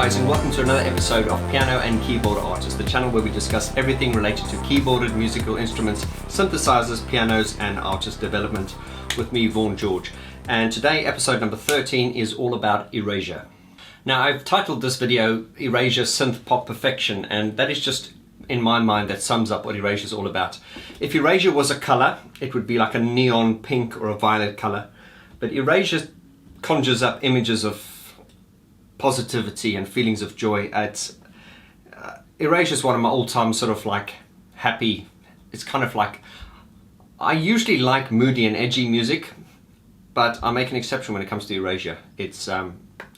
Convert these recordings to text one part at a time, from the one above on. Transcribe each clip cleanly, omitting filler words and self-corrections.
guys, and welcome to another episode of Piano and Keyboard Artists, the channel where we discuss everything related to keyboarded musical instruments, synthesizers, pianos and artist development with me, Vaughan George. And today, episode number 13 is all about Erasure. Now, I've titled this video Erasure Synth-pop Perfection, and that is just, in my mind, that sums up what Erasure is all about. If Erasure was a color, it would be like a neon pink or a violet color, but Erasure conjures up images of positivity and feelings of joy. Erasure is one of my all-time sort of like happy, it's kind of like, I usually like moody and edgy music, but I make an exception when it comes to Erasure.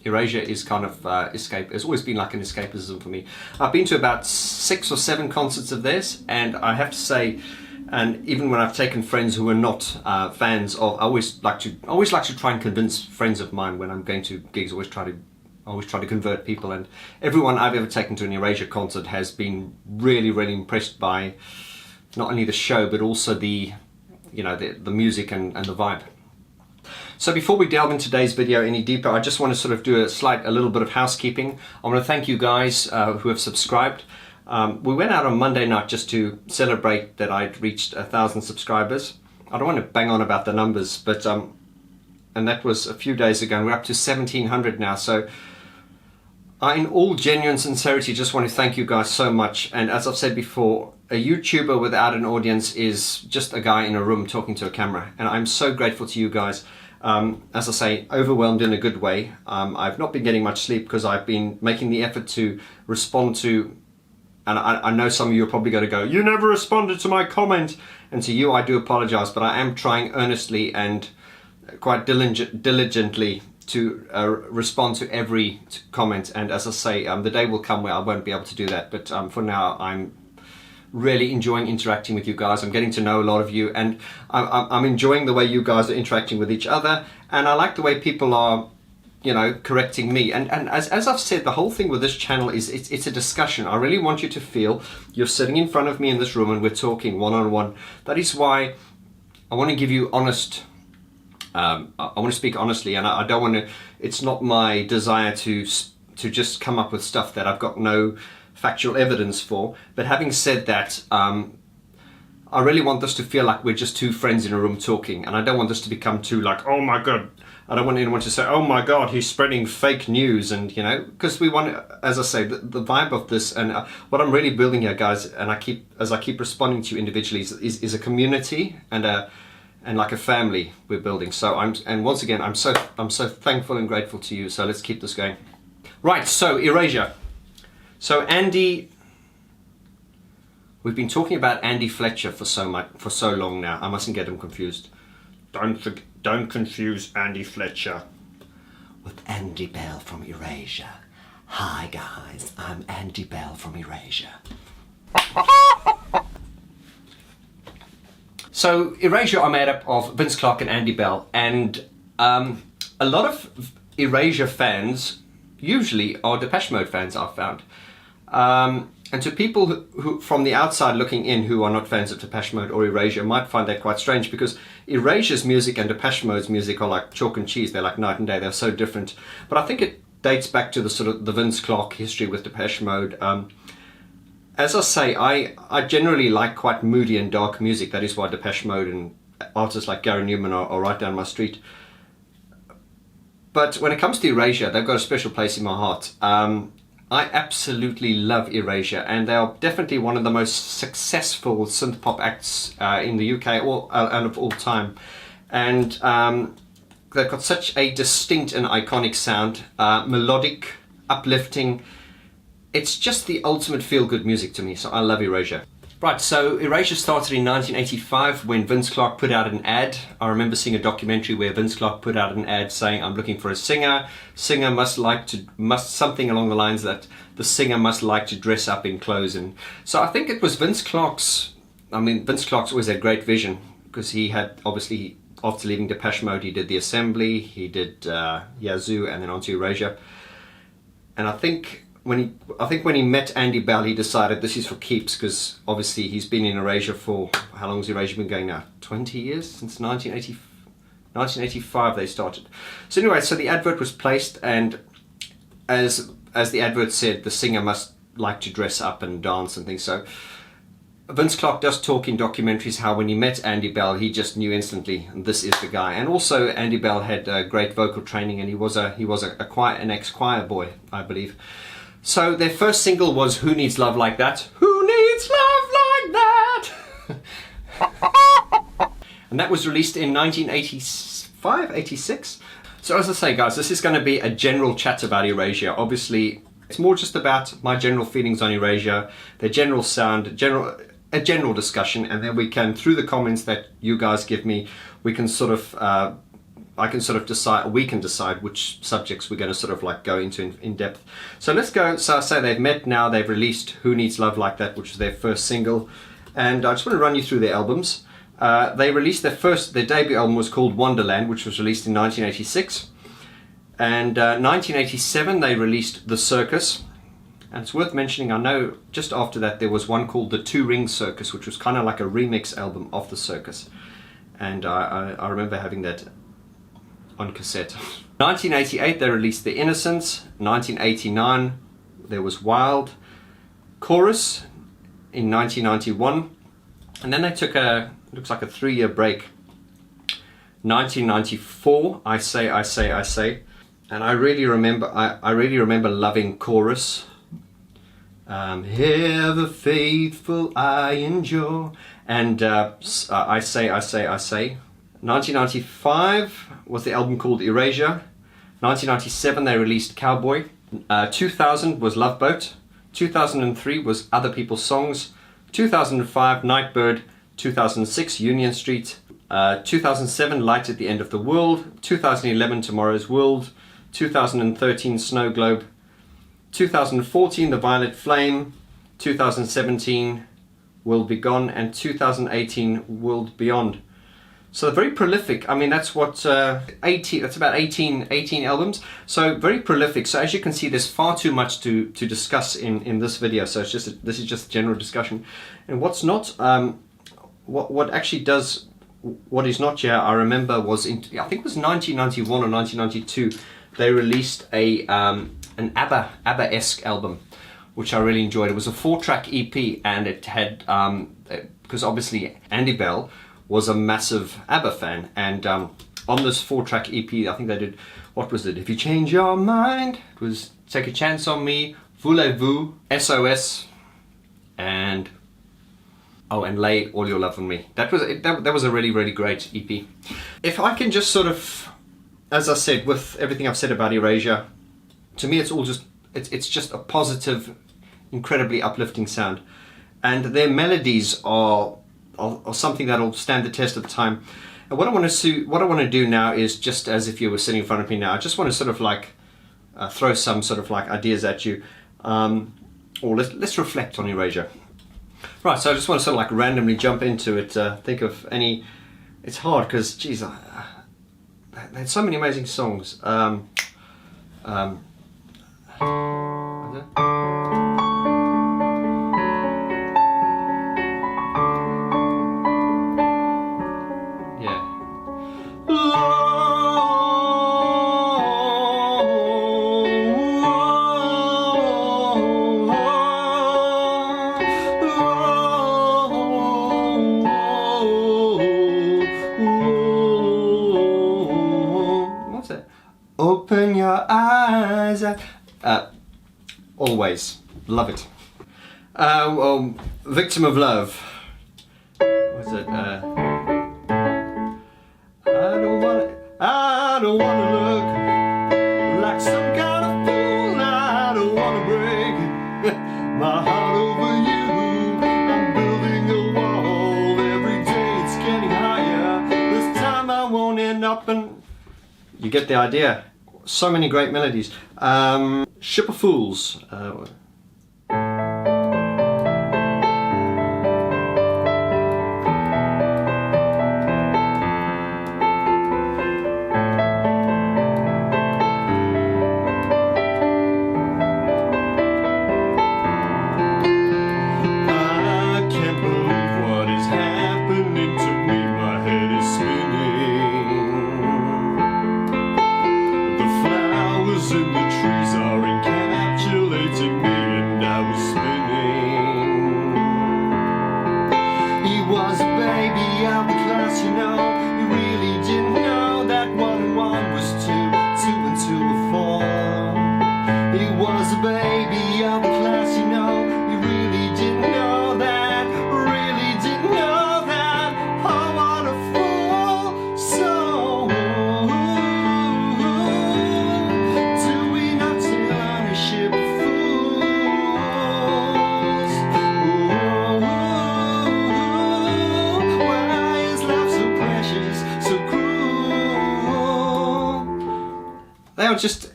Erasure is kind of escape. It's always been like an escapism for me. I've been to about 6 or 7 concerts of theirs, and I have to say, and even when I've taken friends who are not fans of, I always like to try and convince friends of mine when I'm going to gigs. I always try to convert people, and everyone I've ever taken to an Erasure concert has been really, really impressed by not only the show but also the music and the vibe. So before we delve into today's video any deeper, I just want to sort of do a little bit of housekeeping. I want to thank you guys who have subscribed. We went out on Monday night just to celebrate that I'd reached 1,000 subscribers. I don't want to bang on about the numbers, but and that was a few days ago, and we're up to 1,700 now. So I, in all genuine sincerity, just want to thank you guys so much. And as I've said before, a YouTuber without an audience is just a guy in a room talking to a camera. And I'm so grateful to you guys. As I say, overwhelmed in a good way. I've not been getting much sleep because I've been making the effort to respond to, and I know some of you are probably going to go, you never responded to my comment. And to you, I do apologize, but I am trying earnestly and quite diligently to respond to every comment. And as I say, the day will come where I won't be able to do that, but for now I'm really enjoying interacting with you guys. I'm getting to know a lot of you, and I'm enjoying the way you guys are interacting with each other, and I like the way people are, correcting me. And as I've said, the whole thing with this channel is it's a discussion. I really want you to feel you're sitting in front of me in this room and we're talking one-on-one. That is why I want to give you honest, I want to speak honestly, and I don't want to, it's not my desire to just come up with stuff that I've got no factual evidence for. But having said that, I really want this to feel like we're just two friends in a room talking, and I don't want this to become too like, oh my god, I don't want anyone to say, oh my god, he's spreading fake news, and because we want, as I say, the vibe of this, and what I'm really building here, guys, and as I keep responding to you individually, is a community and like a family we're building. So once again, I'm so thankful and grateful to you. So let's keep this going. Right, so Erasure. So Andy, we've been talking about Andy Fletcher for so long now. I mustn't get him confused. Don't confuse Andy Fletcher with Andy Bell from Erasure. Hi guys, I'm Andy Bell from Erasure. So Erasure are made up of Vince Clarke and Andy Bell, and a lot of Erasure fans usually are Depeche Mode fans, I've found. And to people who from the outside looking in, who are not fans of Depeche Mode or Erasure, might find that quite strange, because Erasure's music and Depeche Mode's music are like chalk and cheese. They're like night and day. They're so different. But I think it dates back to the sort of the Vince Clarke history with Depeche Mode. As I say, I generally like quite moody and dark music. That is why Depeche Mode and artists like Gary Newman are right down my street. But when it comes to Erasure, they've got a special place in my heart. I absolutely love Erasure, and they are definitely one of the most successful synth-pop acts in the UK and of all time. And they've got such a distinct and iconic sound, melodic, uplifting. It's just the ultimate feel-good music to me, so I love Erasure. Right, so Erasure started in 1985 when Vince Clarke put out an ad. I remember seeing a documentary where Vince Clarke put out an ad saying, I'm looking for a singer. Singer must something along the lines that the singer must like to dress up in clothes. And so I think it was Vince Clarke's always had great vision, because he had, obviously, after leaving Depeche Mode, he did The Assembly, he did Yazoo, and then on to Erasure. And I think when he met Andy Bell, he decided this is for keeps, because obviously he's been in Erasure for, how long has Erasure been going now? 20 years? Since 1985 they started. So anyway, so the advert was placed, and as as the advert said, the singer must like to dress up and dance and things. So Vince Clarke does talk in documentaries how when he met Andy Bell, he just knew instantly this is the guy. And also Andy Bell had great vocal training, and he was an ex-choir boy, I believe. So their first single was "Who Needs Love Like That?" Who needs love like that? And that was released in 1985, 86. So as I say, guys, this is going to be a general chat about Erasure. Obviously, it's more just about my general feelings on Erasure, their general sound, a general discussion, and then we can, through the comments that you guys give me, we can sort of, I can sort of decide, we can decide which subjects we're going to sort of like go into in depth. So let's go. So I say they've met now, they've released Who Needs Love Like That, which was their first single, and I just want to run you through their albums. They released their debut album was called Wonderland, which was released in 1986. And 1987 they released The Circus. And it's worth mentioning, I know just after that there was one called The Two Ring Circus, which was kind of like a remix album of The Circus. And I remember having that on cassette. 1988 they released The Innocents. 1989 there was Wild. Chorus in 1991. And then they took looks like a 3-year break. 1994, I Say. And I really remember loving Chorus. Ever faithful I endure. And I Say. 1995 was the album called Erasure. 1997 they released Cowboy. 2000 was Love Boat. 2003 was Other People's Songs. 2005 Nightbird. 2006 Union Street. 2007 Light at the End of the World. 2011 Tomorrow's World. 2013 Snow Globe. 2014 The Violet Flame. 2017 World Be Gone, and 2018 World Beyond. So very prolific. I mean, that's what that's about 18 albums. So very prolific. So as you can see, there's far too much to discuss in this video. So this is just a general discussion. And what's not what actually does, what is not here, I remember was in, I think it was 1991 or 1992, they released an Abbaesque album, which I really enjoyed. It was a 4-track EP, and it had, because obviously Andy Bell was a massive ABBA fan, and on this 4-track EP, I think they did, what was it? If You Change Your Mind, it was Take a Chance on Me, Voulez-Vous, SOS, and Lay All Your Love on Me. That was a really, really great EP. If I can just sort of, as I said, with everything I've said about Erasure, to me it's all just, it's just a positive, incredibly uplifting sound. And their melodies are something that'll stand the test of time. And what I want to do now is, just as if you were sitting in front of me now, I just want to sort of like throw some sort of like ideas at you, or let's reflect on Erasure. Right, so I just want to sort of like randomly jump into it, think of any, it's hard because, geez, they had so many amazing songs. Open your eyes. Always love it. Victim of Love. What's it? I don't wanna look like some kind of fool. I don't wanna break my heart over you. I'm building a wall. Every day it's getting higher. This time I won't end up in. You get the idea. So many great melodies. Ship of Fools. In the trees are in capture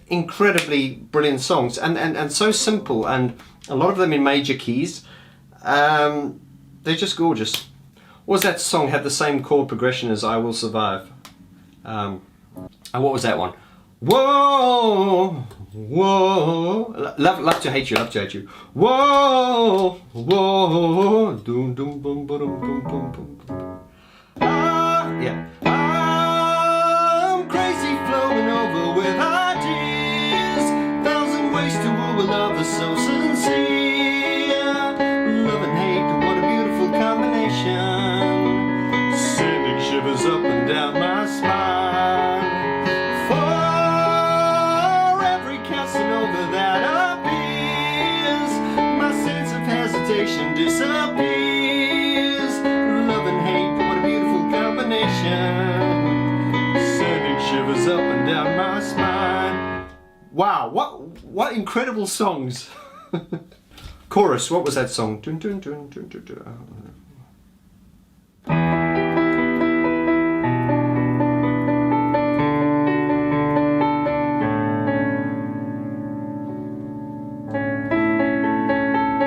incredibly brilliant songs, and so simple, and a lot of them in major keys. They're just gorgeous. What was that song? Had the same chord progression as I Will Survive. And what was that one? Whoa, whoa, love to hate you, love to hate you. Whoa, whoa, doom, doom, boom, boom, boom, boom, boom. Yeah. I'm crazy, flowing over with ideas. Thousand ways to woo a lover so sincere. Love and hate, what a beautiful combination. Sending shivers up and down my spine. For every Casanova that appears, my sense of hesitation disappears. Love and hate, what a beautiful combination. Sending shivers up and down my spine. Wow, what incredible songs. Chorus, what was that song? Dun, dun, dun, dun, dun, dun.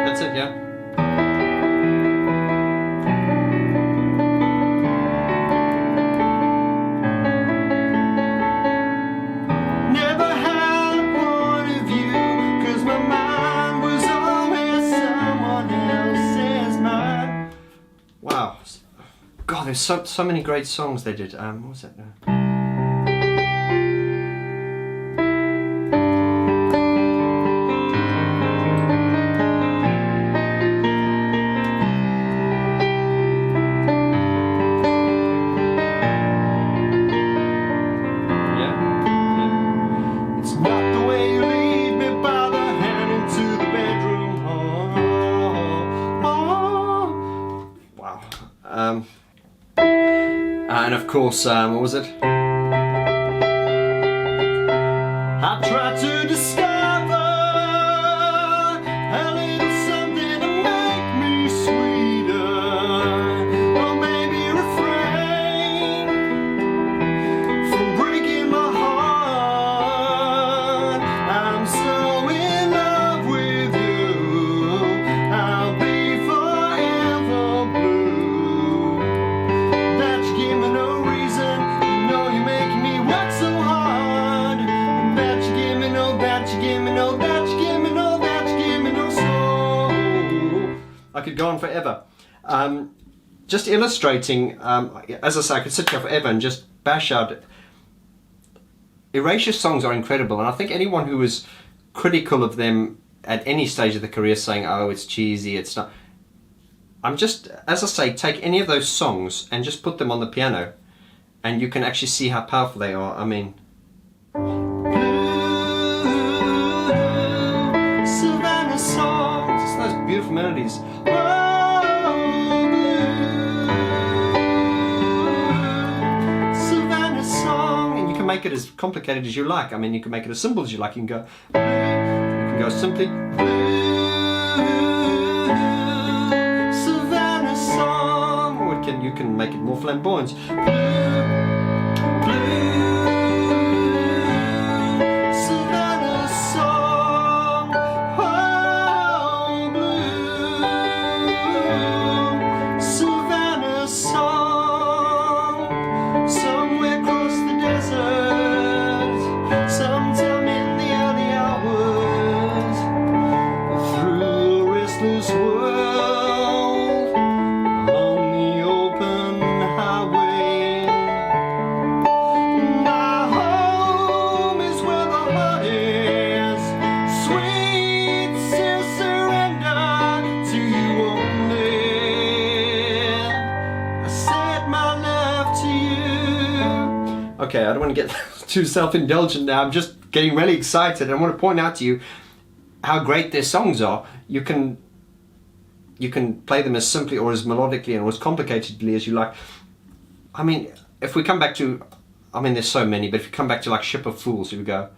That's it, yeah. Never had one of you, 'cause my mind was always someone else's mind. Wow. God, there's so many great songs they did. What was that? And of course, what was it? I tried to discover a little something to make me sweeter. Oh, baby, refrain from breaking my heart. I'm so in love with you. I'll be forever blue. That you give me no reason. You know you're making me work so hard. That you give me no, that you give me no, that you give me no, that you give me no soul. I could go on forever. Just illustrating, as I say, I could sit here forever and just bash out. Erasure songs are incredible, and I think anyone who is critical of them at any stage of the career saying, oh, it's cheesy, it's not. I'm just, as I say, take any of those songs and just put them on the piano, and you can actually see how powerful they are. I mean, Savannah songs, it's those beautiful melodies. Savannah song, and you can make it as complicated as you like. I mean, you can make it as simple as you like. You can go simply. You can make it more flamboyant. Savannah song, oh, blue. Savannah song, somewhere across the desert, sometime in the early hours, through a restless world. Okay, I don't want to get too self-indulgent now. I'm just getting really excited. I want to point out to you how great their songs are. You can play them as simply or as melodically or as complicatedly as you like. I mean, if we come back to, I mean, there's so many, but if you come back to like Ship of Fools, you would go.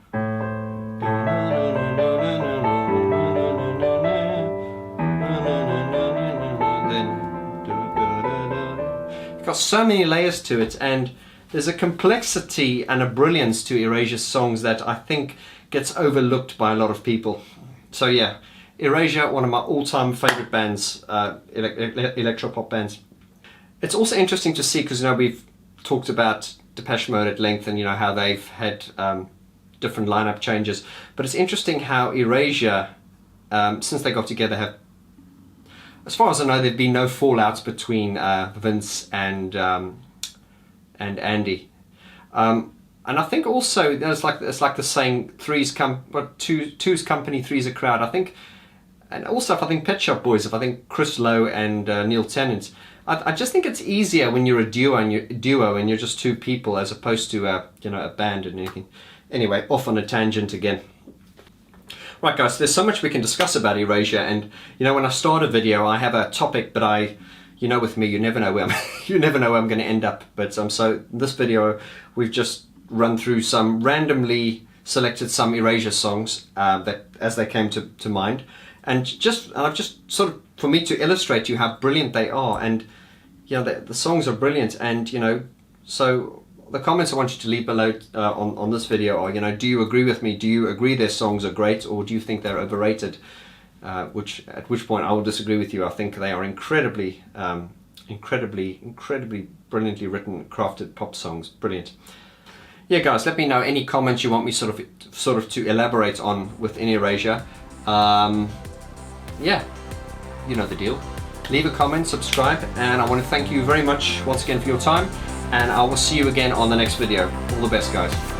It's got so many layers to it, and there's a complexity and a brilliance to Erasure's songs that I think gets overlooked by a lot of people. So yeah, Erasure, one of my all-time favorite bands, electropop bands. It's also interesting to see, because you know, we've talked about Depeche Mode at length, and you know how they've had different lineup changes, but it's interesting how Erasure, since they got together, have, as far as I know, there've been no fallouts between Vince and Andy. And I think also there's like, it's like the saying, two's company, three's a crowd. I think, and also if I think Pet Shop Boys, if I think Chris Lowe and Neil Tennant, I just think it's easier when you're a duo and you're just two people, as opposed to you know, a band and anything. Anyway, off on a tangent again. Right guys, there's so much we can discuss about Erasure, and you know, when I start a video I have a topic, but you know, with me, you never know where you never know where I'm going to end up. But so in this video we've just run through some randomly selected some Erasure songs that as they came to mind, and I've just sort of, for me to illustrate to you how brilliant they are, and you know, the songs are brilliant. And you know, so the comments I want you to leave below on this video are, you know, do you agree with me? Do you agree their songs are great, or do you think they're overrated? At which point I will disagree with you. I think they are incredibly brilliantly written, crafted pop songs. Brilliant. Yeah guys, let me know any comments you want me sort of to elaborate on within Erasure. Yeah, you know the deal. Leave a comment, subscribe, and I want to thank you very much once again for your time, and I will see you again on the next video. All the best guys.